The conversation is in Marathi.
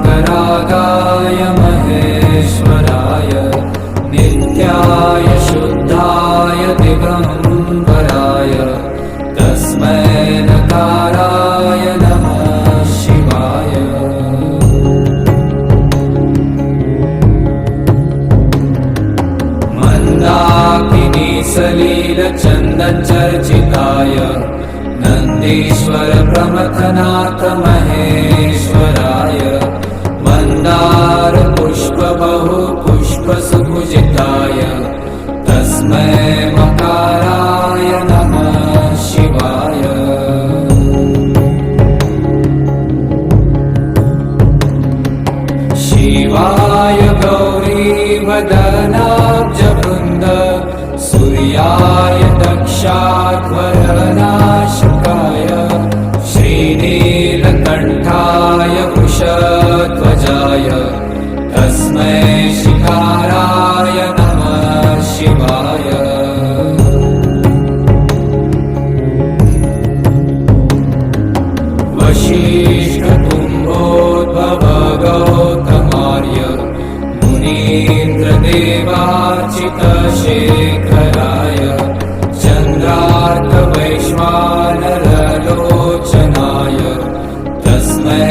भस्माकरागाय महेश्वराय नित्याय शुद्धाय दिगंबराय तस्मै नकाराय नमः शिवाय। मंदाकिनी सलील चंदन चर्चिताय नंदीश्वर प्रमथनाथ महेश्वराय मंदार पुष्प बहु पुष्प सुपूजिताय तस्मै मकाराय नमः शिवाय। शिवाय गौरी वदनाब्ज वृंद सूर्याय दक्षाध्वरनाशकाय श्रीनीलकण्ठाय वृषध्वजाय तस्मै शिखाराय नमः शिवाय। वसिष्ठकुम्भोद्भव गौतमार्य मुनीन्द्रदेवार्चितशेखराय चन्द्रार्कवैश्वानरलोचनाय तस्मै